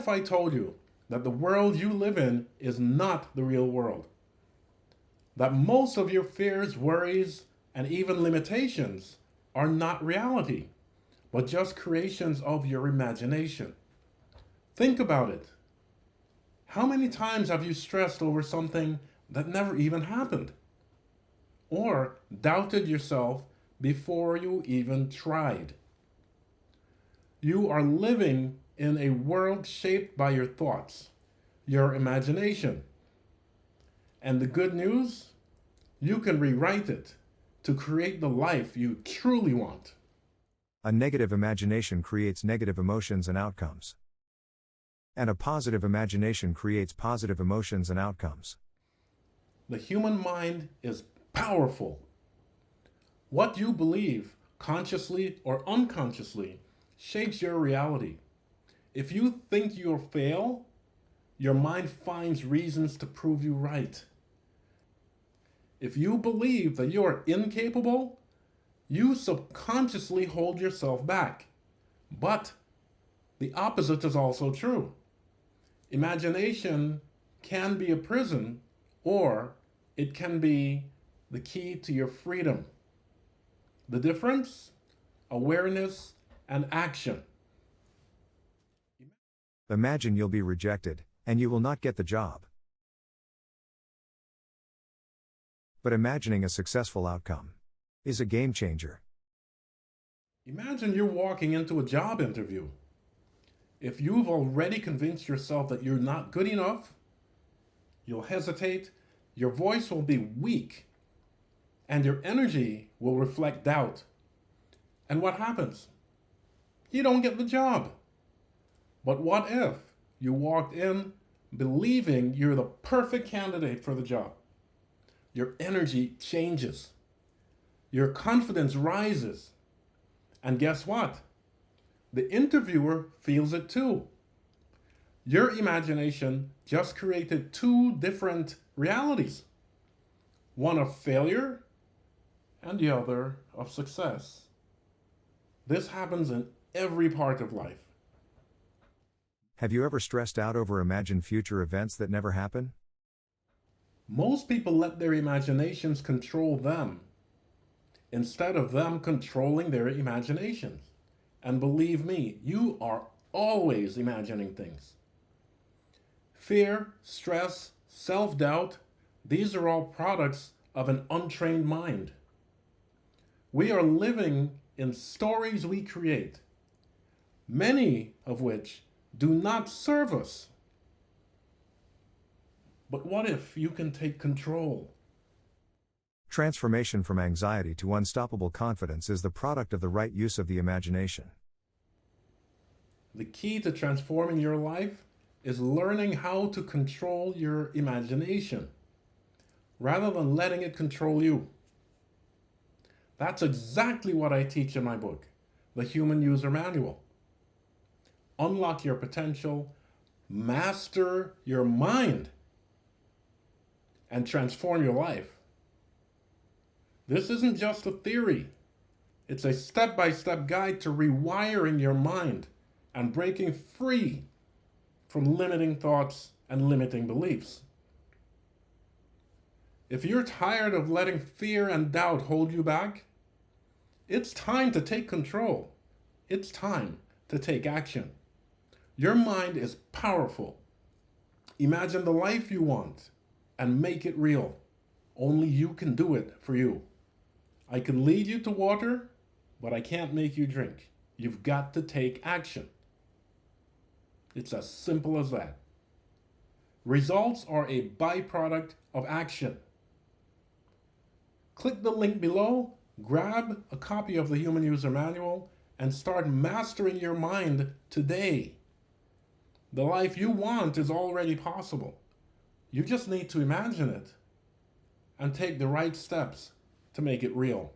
if I told you that the world you live in is not the real world? That most of your fears, worries, and even limitations are not reality, but just creations of your imagination. Think about it. How many times have you stressed over something that never even happened? Or doubted yourself before you even tried? You are living in a world shaped by your thoughts, your imagination. And the good news, you can rewrite it to create the life you truly want. A negative imagination creates negative emotions and outcomes. And a positive imagination creates positive emotions and outcomes. The human mind is powerful. What you believe, consciously or unconsciously, shapes your reality. If you think you'll fail, your mind finds reasons to prove you right. If you believe that you are incapable, you subconsciously hold yourself back. But the opposite is also true. Imagination can be a prison, or it can be the key to your freedom. The difference? Awareness and action. Imagine you'll be rejected, and you will not get the job. But imagining a successful outcome is a game changer. Imagine you're walking into a job interview. If you've already convinced yourself that you're not good enough, you'll hesitate, your voice will be weak, and your energy will reflect doubt. And what happens? You don't get the job. But what if you walked in believing you're the perfect candidate for the job? Your energy changes. Your confidence rises. And guess what? The interviewer feels it too. Your imagination just created two different realities. One of failure and the other of success. This happens in every part of life. Have you ever stressed out over imagined future events that never happen? Most people let their imaginations control them instead of them controlling their imaginations. And believe me, you are always imagining things. Fear, stress, self-doubt, these are all products of an untrained mind. We are living in stories we create, many of which do not serve us. But what if you can take control? Transformation from anxiety to unstoppable confidence is the product of the right use of the imagination. The key to transforming your life is learning how to control your imagination rather than letting it control you. That's exactly what I teach in my book, The Human User Manual. Unlock your potential, master your mind, and transform your life. This isn't just a theory. It's a step-by-step guide to rewiring your mind and breaking free from limiting thoughts and limiting beliefs. If you're tired of letting fear and doubt hold you back, it's time to take control. It's time to take action. Your mind is powerful. Imagine the life you want and make it real. Only you can do it for you. I can lead you to water, but I can't make you drink. You've got to take action. It's as simple as that. Results are a byproduct of action. Click the link below, grab a copy of the Human User Manual, and start mastering your mind today. The life you want is already possible. You just need to imagine it and take the right steps to make it real.